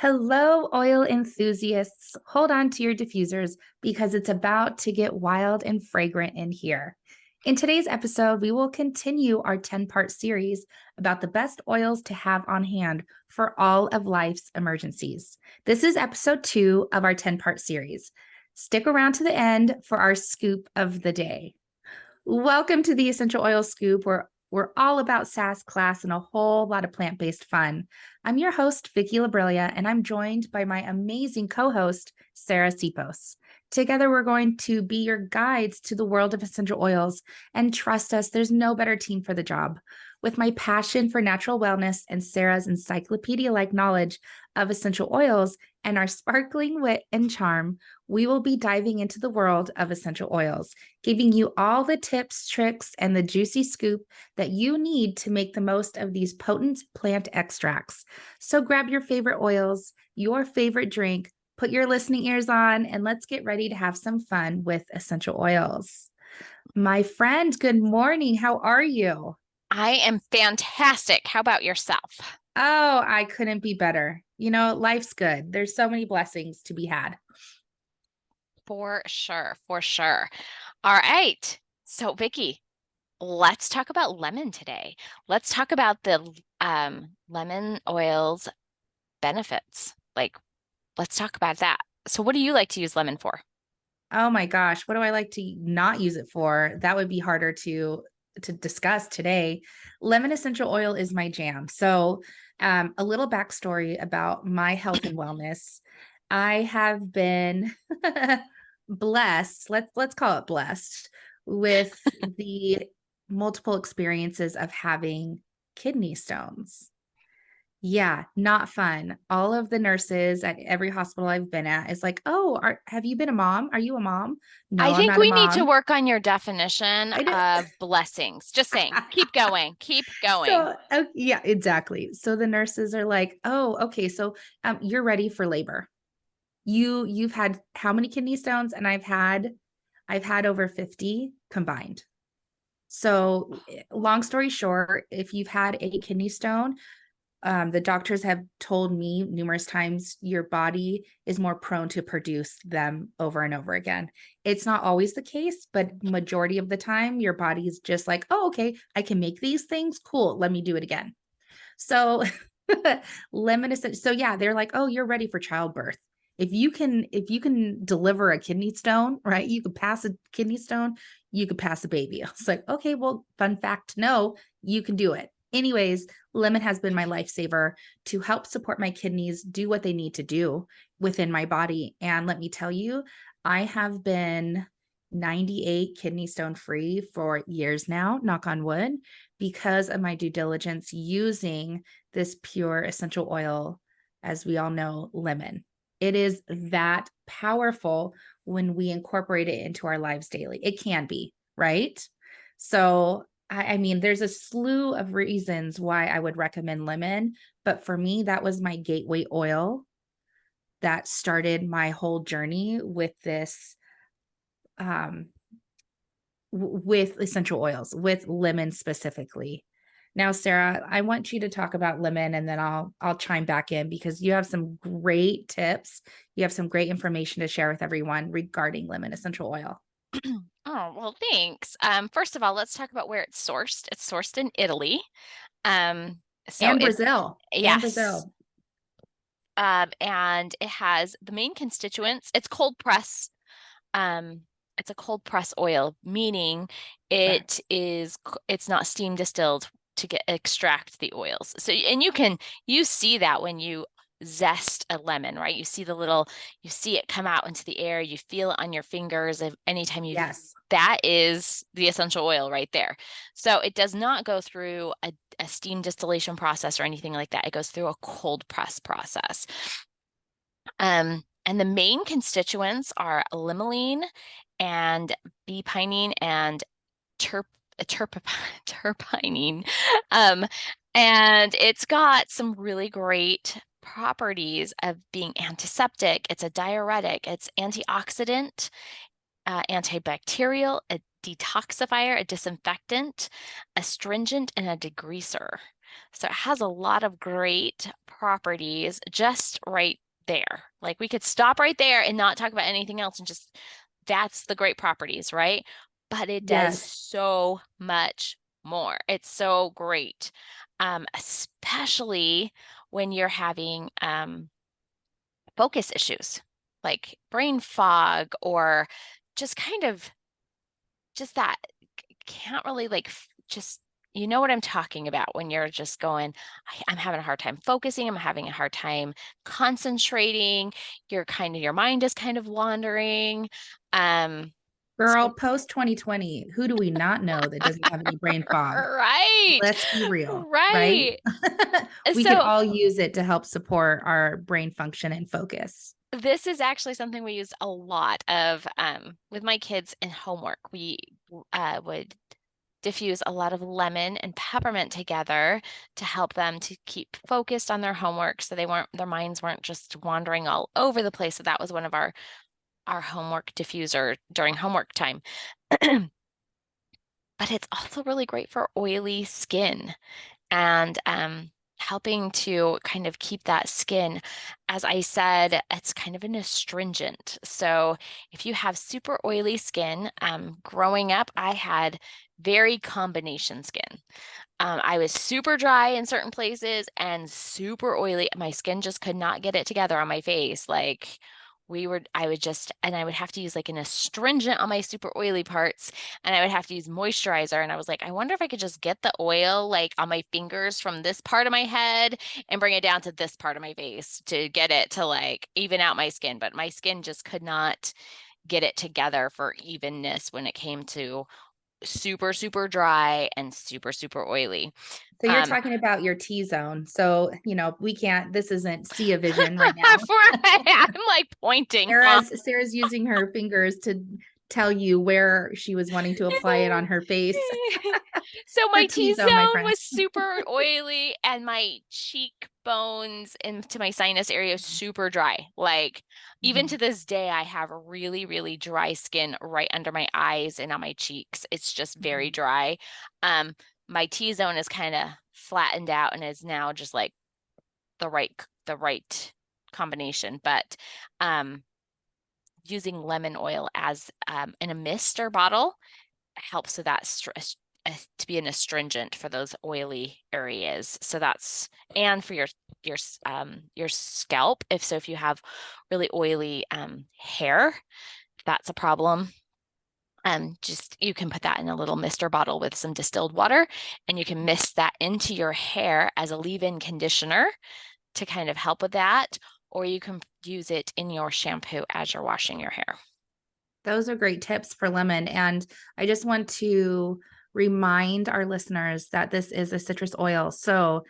Hello, oil enthusiasts. Hold on to your diffusers because it's about to get wild and fragrant in here. In today's episode, we will continue our 10-part series about the best oils to have on hand for all of life's emergencies. This is episode 2 of our 10-part series. Stick around to the end for our scoop of the day. Welcome to the Essential Oil Scoop, where we're all about sass, class, and a whole lot of plant-based fun. I'm your host, Vicky Labrilia, and I'm joined by my amazing co-host, Sarah Sipos. Together, we're going to be your guides to the world of essential oils, and trust us, there's no better team for the job. With my passion for natural wellness and Sarah's encyclopedia-like knowledge of essential oils and our sparkling wit and charm, we will be diving into the world of essential oils, giving you all the tips, tricks, and the juicy scoop that you need to make the most of these potent plant extracts. So grab your favorite oils, your favorite drink, put your listening ears on, and let's get ready to have some fun with essential oils. My friend, good morning. How are you? I am fantastic. How about yourself? Oh, I couldn't be better. You know, life's good. There's so many blessings to be had. For sure, for sure. All right. So, Vicky, let's talk about lemon today. Let's talk about the lemon oil's benefits. Let's talk about that. So, what do you like to use lemon for? Oh my gosh, what do I like to not use it for? That would be harder to discuss today. Lemon essential oil is my jam. So, a little backstory about my health and wellness. I have been blessed. Let's call it blessed with the multiple experiences of having kidney stones. Yeah, not fun. All of the nurses at every hospital I've been at is like, "Oh, have you been a mom? Are you a mom?" I No, I'm think not a we need to mom. work on your definition I did. of blessings. Just saying. Keep going. Keep going. Yeah, exactly. So the nurses are like, "Oh, okay, so you're ready for labor. You've had how many kidney stones?" And I've had over 50 combined. So, long story short, if you've had a kidney stone, the doctors have told me numerous times your body is more prone to produce them over and over again. It's not always the case, but majority of the time, your body is just like, oh, okay, I can make these things. Cool. Let me do it again. So so yeah, they're like, oh, you're ready for childbirth. If you can deliver a kidney stone, right? You could pass a kidney stone, you could pass a baby. I was like, okay, well, fun fact, no, you can do it. Anyways, lemon has been my lifesaver to help support my kidneys do what they need to do within my body. And let me tell you, I have been 98 kidney stone free for years now, knock on wood, because of my due diligence using this pure essential oil, as we all know, lemon. It is that powerful when we incorporate it into our lives daily. It can be, right? So, I mean, there's a slew of reasons why I would recommend lemon, but for me, that was my gateway oil that started my whole journey with this um, with essential oils, with lemon specifically. Now, Sarah, I want you to talk about lemon and then I'll chime back in because you have some great tips. You have some great information to share with everyone regarding lemon essential oil. Oh, well, thanks. First of all, let's talk about where it's sourced. It's sourced in Italy. Um, so And it, Brazil. And yes. Brazil. And it has the main constituents. It's cold press. Um, it's a cold press oil, meaning Correct. it's not steam distilled to extract the oils. So, and you see that when you zest a lemon, right? You see it come out into the air, you feel it on your fingers. If anytime Yes. that is the essential oil right there. So it does not go through a steam distillation process or anything like that. It goes through a cold press process. And the main constituents are limonene and bee pinene and terp terp terpinene. Um, and it's got some really great properties of being antiseptic. It's a diuretic, it's antioxidant, antibacterial, a detoxifier, a disinfectant, astringent, and a degreaser. So it has a lot of great properties just right there. Like we could stop right there and not talk about anything else and just that's the great properties, right? But it does Yes. so much more. It's so great. Especially when you're having focus issues like brain fog or just kind of just that can't really like just you know what I'm talking about when you're just going, I'm having a hard time focusing, I'm having a hard time concentrating, your mind is kind of wandering. Um, Girl, so post 2020, who do we not know that doesn't have any brain fog? right, Let's be real, right? right. We could So all use it to help support our brain function and focus. this is actually something we use a lot of with my kids in homework. We would diffuse a lot of lemon and peppermint together to help them to keep focused on their homework so their minds weren't just wandering all over the place. So that was one of our homework diffuser during homework time. But it's also really great for oily skin and helping to kind of keep that skin. As I said, it's kind of an astringent. So if you have super oily skin, growing up, I had very combination skin. I was super dry in certain places and super oily. My skin just could not get it together on my face. Like I would just, and I would have to use like an astringent on my super oily parts, and I would have to use moisturizer. And I was like, I wonder if I could just get the oil like on my fingers from this part of my head and bring it down to this part of my face to get it to like even out my skin. But my skin just could not get it together for evenness when it came to super, super dry and super, super oily. So you're Um, talking about your T zone. So, we can't, this isn't see a vision right now. I'm like pointing, huh? Sarah's using her fingers to tell you where she was wanting to apply it on her face. So Her my T T-zone zone, my friend. was super oily and my cheekbones into my sinus area super dry. Like even Mhm. to this day, I have really, really dry skin right under my eyes and on my cheeks. It's just very Mhm. dry. Um, my T-zone is kind of flattened out and is now just like the right combination. But um, using lemon oil as in a mist or bottle helps with that stress to be an astringent for those oily areas. So that's and for your scalp. If you have really oily hair, that's a problem. Just you can put that in a little mister bottle with some distilled water, and you can mist that into your hair as a leave-in conditioner to kind of help with that, or you can use it in your shampoo as you're washing your hair. Those are great tips for lemon. And I just want to remind our listeners that this is a citrus oil. So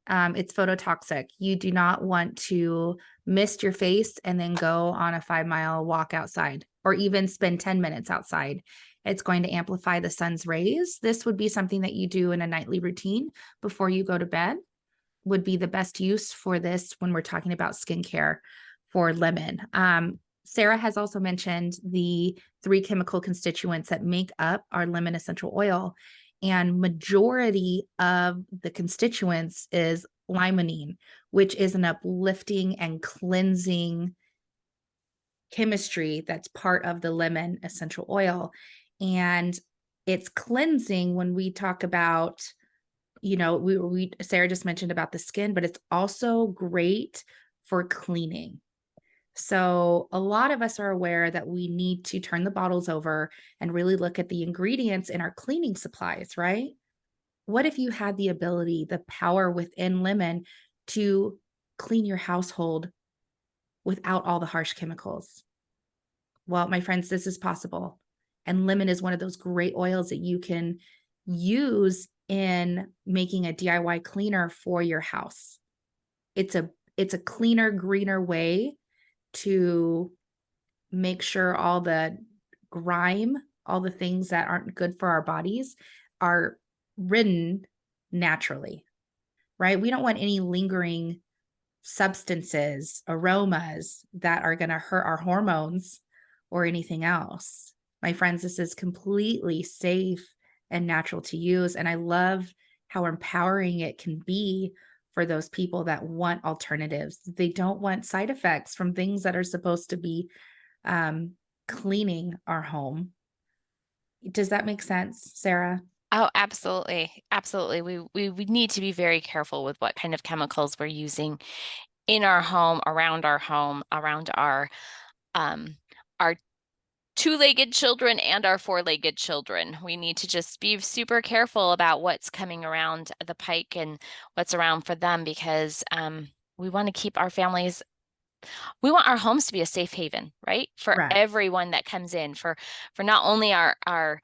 it's phototoxic. You do not want to mist your face and then go on a 5 mile walk outside or even spend 10 minutes outside. It's going to amplify the sun's rays. This would be something that you do in a nightly routine before you go to bed, would be the best use for this when we're talking about skincare for lemon. Sarah has also mentioned the 3 chemical constituents that make up our lemon essential oil. And majority of the constituents is limonene, which is an uplifting and cleansing chemistry that's part of the lemon essential oil. And it's cleansing when we talk about, we Sarah just mentioned about the skin, but it's also great for cleaning. So a lot of us are aware that we need to turn the bottles over and really look at the ingredients in our cleaning supplies, right? What if you had the ability, the power within lemon to clean your household without all the harsh chemicals? Well, my friends, this is possible. And lemon is one of those great oils that you can use in making a DIY cleaner for your house. It's a cleaner, greener way to make sure all the grime, all the things that aren't good for our bodies are ridden naturally, right? We don't want any lingering substances, aromas that are going to hurt our hormones or anything else. My friends, this is completely safe and natural to use. And I love how empowering it can be for those people that want alternatives. They don't want side effects from things that are supposed to be um, cleaning our home. Does that make sense, Sarah? Oh, absolutely. Absolutely. We need to be very careful with what kind of chemicals we're using in our home, around um our two-legged children and our four-legged children. We need to just be super careful about what's coming around the pike and what's around for them because we want to keep our families, we want our homes to be a safe haven, right? For Correct. everyone that comes in, for not only our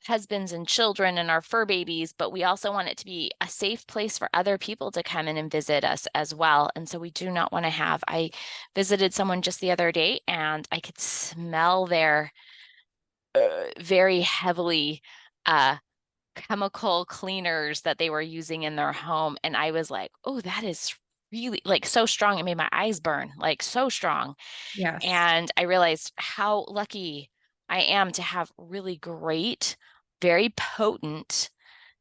husbands and children and our fur babies, but we also want it to be a safe place for other people to come in and visit us as well. And so we do not want to have, I visited someone just the other day and I could smell their very heavily uh, chemical cleaners that they were using in their home. And I was like, oh, that is really like so strong. It made my eyes burn, like so strong. Yes. And I realized how lucky I am to have really great, very potent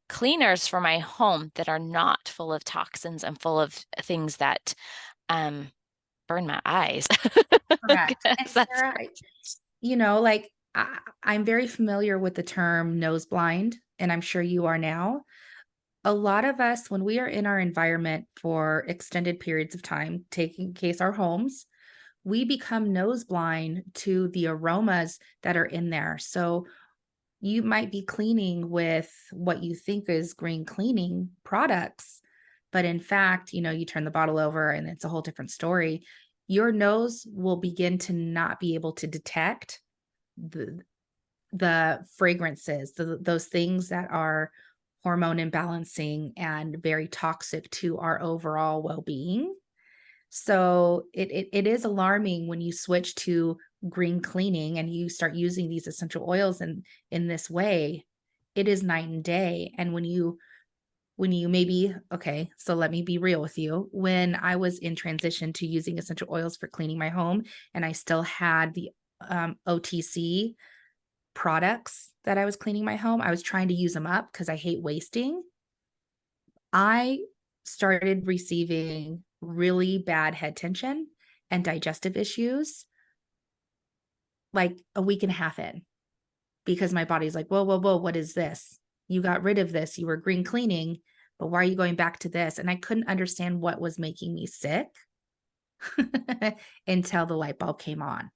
cleaners for my home that are not full of toxins and full of things that um, burn my eyes. Correct. And That's Sarah, like I'm very familiar with the term nose blind, and I'm sure you are now. A lot of us, when we are in our environment for extended periods of time, taking case our homes, we become nose blind to the aromas that are in there. So you might be cleaning with what you think is green cleaning products, but in fact, you turn the bottle over and it's a whole different story. Your nose will begin to not be able to detect the fragrances, those things that are hormone imbalancing and very toxic to our overall well-being. So it is alarming when you switch to green cleaning and you start using these essential oils in this way. It is night and day. And when you maybe okay, so let me be real with you. When I was in transition to using essential oils for cleaning my home and I still had the OTC products that I was cleaning my home, I was trying to use them up because I hate wasting. I started receiving really bad head tension and digestive issues like a week and a half in because my body's like, whoa, whoa, whoa, what is this? You got rid of this. You were green cleaning, but why are you going back to this? And I couldn't understand what was making me sick until the light bulb came on.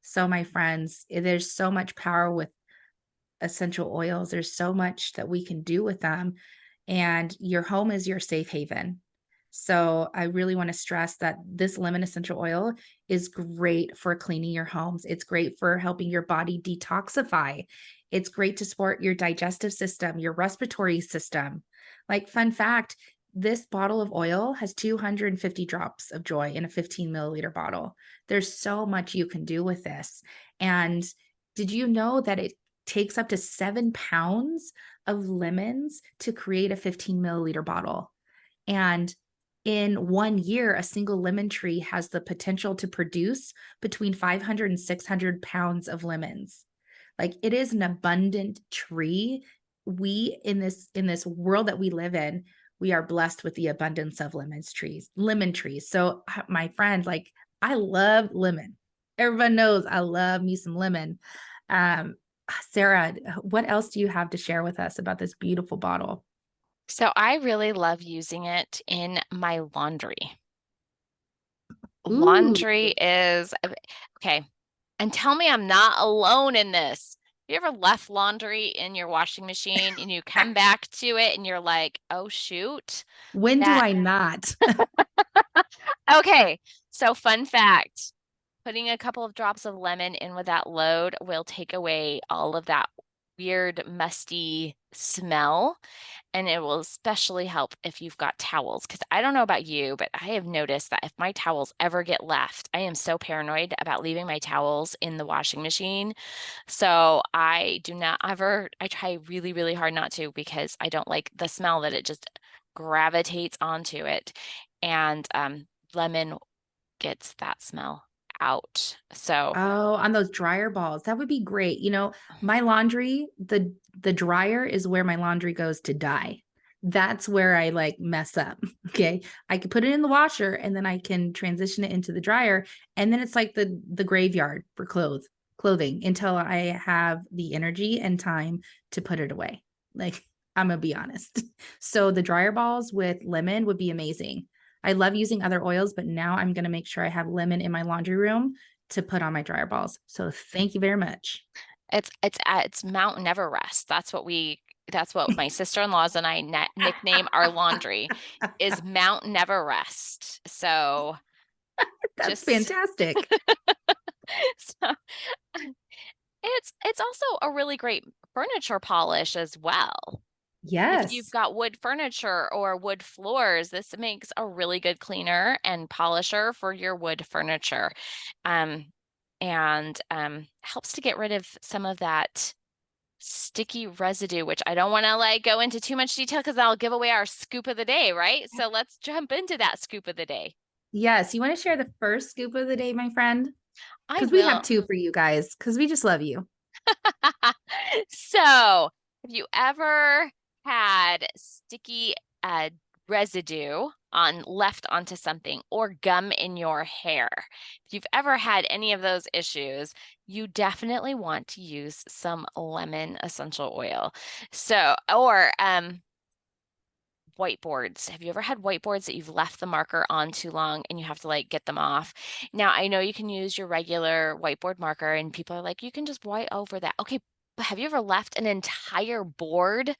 So, my friends, there's so much power with essential oils. There's so much that we can do with them, and your home is your safe haven. So I really want to stress that this lemon essential oil is great for cleaning your homes. It's great for helping your body detoxify. It's great to support your digestive system, your respiratory system. Like, fun fact, this bottle of oil has 250 drops of joy in a 15 milliliter bottle. There's so much you can do with this. And did you know that it takes up to 7 pounds of lemons to create a 15 milliliter bottle? And in 1 year, a single lemon tree has the potential to produce between 500 and 600 pounds of lemons. Like, it is an abundant tree. We in this world that we live in, we are blessed with the abundance of lemon trees. So my friend, like, I love lemon. Everyone knows I love me some lemon. Um, Sarah, what else do you have to share with us about this beautiful bottle? so I really love using it in my laundry. Ooh, Laundry is okay. And tell me I'm not alone in this. You ever left laundry in your washing machine and you come back to it and you're like, oh shoot, when do that I not? okay. So fun fact, putting a couple of drops of lemon in with that load will take away all of that weird, musty smell. And it will especially help if you've got towels. Because I don't know about you, but I have noticed that if my towels ever get left, I am so paranoid about leaving my towels in the washing machine. So I do not ever, I try really, really hard not to because I don't like the smell that it just gravitates onto it. And lemon gets that smell out. So Oh, on those dryer balls. That would be great. My laundry, the dryer is where my laundry goes to die. That's where I like mess up. Okay. I could put it in the washer and then I can transition it into the dryer. And then it's like the graveyard for clothing until I have the energy and time to put it away. Like I'm gonna be honest. So the dryer balls with lemon would be amazing. I love using other oils, but now I'm gonna make sure I have lemon in my laundry room to put on my dryer balls. So thank you very much. It's Mount Everest. That's what my sister-in-laws and I nickname our laundry is Mount Everest. So That's just fantastic. so it's also a really great furniture polish as well. If you've Yes. got wood furniture or wood floors, this makes a really good cleaner and polisher for your wood furniture. Um, and helps to get rid of some of that sticky residue, which I don't want to like go into too much detail because I'll give away our scoop of the day, right? So let's jump into that scoop of the day. Yes. You want to share the first scoop of the day, my friend? I Because we have will. two for you guys, because we just love you. So, have you ever had sticky residue on left onto something or gum in your hair? If you've ever had any of those issues, you definitely want to use some lemon essential oil. So, or whiteboards. Have you ever had whiteboards that you've left the marker on too long and you have to like get them off? Now, I know you can use your regular whiteboard marker and people are like, you can just white over that. Okay, but have you ever left an entire board?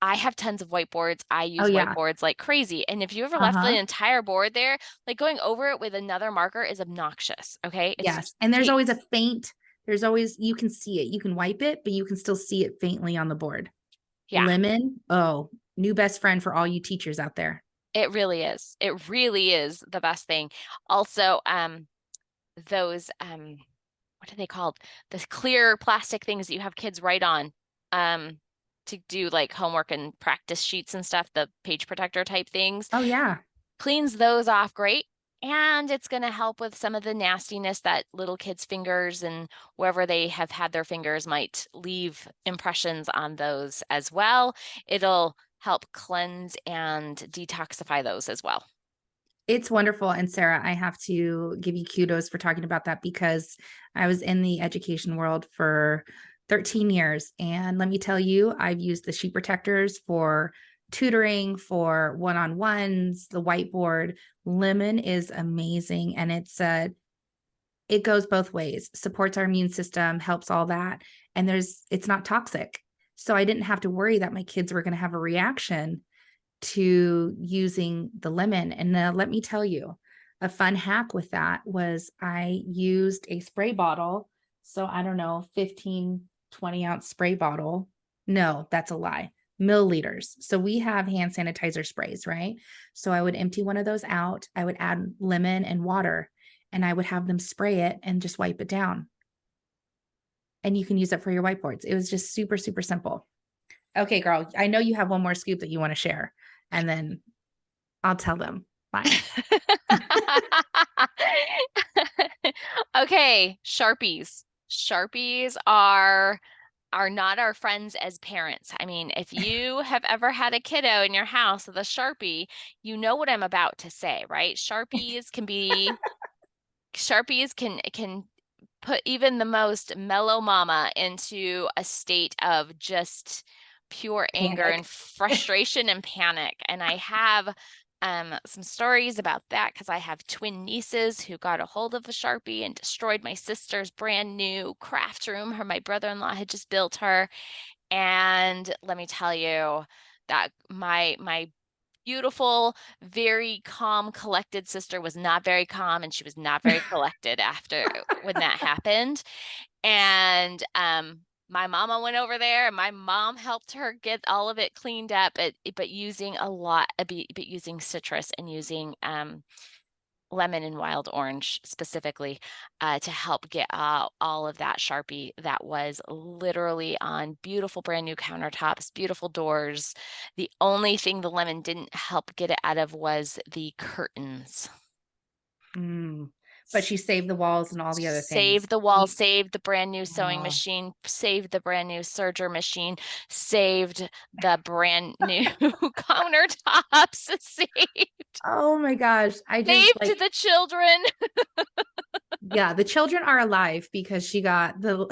I have tons of whiteboards. I Oh, use yeah. whiteboards like crazy. And if you ever left the Uh-huh. entire board there, like going over it with another marker is obnoxious. Okay. It's Yes. And there's always a takes, faint, there's always, you can see it. You can wipe it, but you can still see it faintly on the board. yeah, Lemon. Oh, new best friend for all you teachers out there. it really is. It really is the best thing. Also, those what are they called? The clear plastic things that you have kids write on um to do like homework and practice sheets and stuff, the page protector type things. Oh, yeah. Cleans those off great. And it's going to help with some of the nastiness that little kids' fingers and wherever they have had their fingers might leave impressions on those as well. It'll help cleanse and detoxify those as well. It's wonderful. And Sarah, I have to give you kudos for talking about that because I was in the education world for 13 years. And let me tell you, I've used the sheet protectors for tutoring, for one on ones, the whiteboard. Lemon is amazing. And it goes both ways, supports our immune system, helps all that. And it's not toxic. So I didn't have to worry that my kids were going to have a reaction to using the lemon. And let me tell you, a fun hack with that was I used a spray bottle. So I don't know, 15, 20-ounce spray bottle. No, that's a lie. Milliliters. So we have hand sanitizer sprays, right? So I would empty one of those out. I would add lemon and water and I would have them spray it and just wipe it down. And you can use it for your whiteboards. It was just super, super simple. Okay, girl, I know you have one more scoop that you want to share, and then I'll tell them. Fine. Okay, Sharpies. Sharpies are not our friends as parents. I mean, if you have ever had a kiddo in your house with a Sharpie, you know what I'm about to say, right? Sharpies can put even the most mellow mama into a state of just pure anger and Panic. frustration and panic. And I have some stories about that because I have twin nieces who got a hold of a Sharpie and destroyed my sister's brand new craft room. My brother-in-law had just built her. And let me tell you that my beautiful, very calm, collected sister was not very calm and she was not very collected after when that happened. And my mama went over there and my mom helped her get all of it cleaned up, but using a lot, but using citrus and using lemon and wild orange specifically to help get all of that Sharpie that was literally on beautiful brand new countertops, beautiful doors. The only thing the lemon didn't help get it out of was the curtains. Mm. but she saved the walls and all the other things. Save the wall, save the brand new sewing Oh, machine, save the brand new serger machine, saved the brand new countertops, oh my gosh. I just saved like, the children. yeah, the children are alive because she got the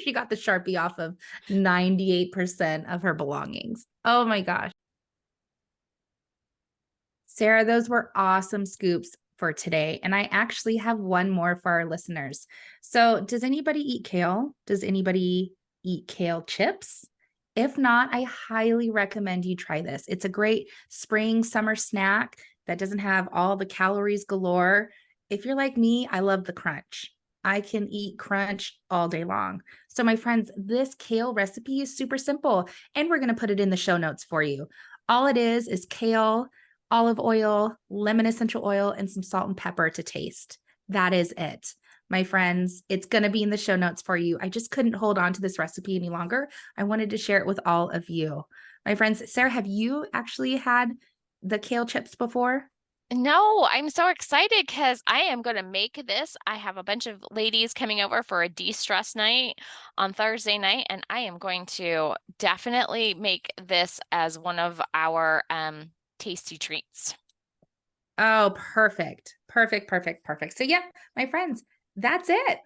she got the Sharpie off of 98% of her belongings. Oh my gosh. Sarah, those were awesome scoops for today. And I actually have one more for our listeners. So, does anybody eat kale? Does anybody eat kale chips? If not, I highly recommend you try this. It's a great spring, summer snack that doesn't have all the calories galore. If you're like me, I love the crunch. I can eat crunch all day long. So, my friends, this kale recipe is super simple, and we're going to put it in the show notes for you. All it is kale, olive oil, lemon essential oil, and some salt and pepper to taste. That is it. My friends, it's going to be in the show notes for you. I just couldn't hold on to this recipe any longer. I wanted to share it with all of you. My friends, Sarah, have you actually had the kale chips before? No, I'm so excited because I am going to make this. I have a bunch of ladies coming over for a de-stress night on Thursday night, and I am going to definitely make this as one of our tasty treats. Oh, perfect. Perfect, perfect, perfect. So, yeah, my friends, that's it.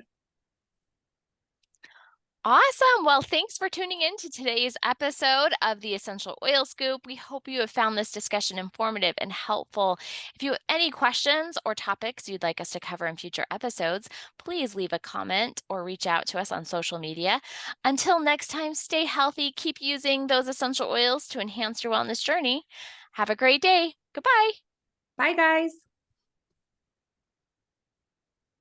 Awesome. Well, thanks for tuning in to today's episode of the Essential Oil Scoop. We hope you have found this discussion informative and helpful. If you have any questions or topics you'd like us to cover in future episodes, please leave a comment or reach out to us on social media. Until next time, stay healthy, keep using those essential oils to enhance your wellness journey. Have a great day. Goodbye. Bye, guys.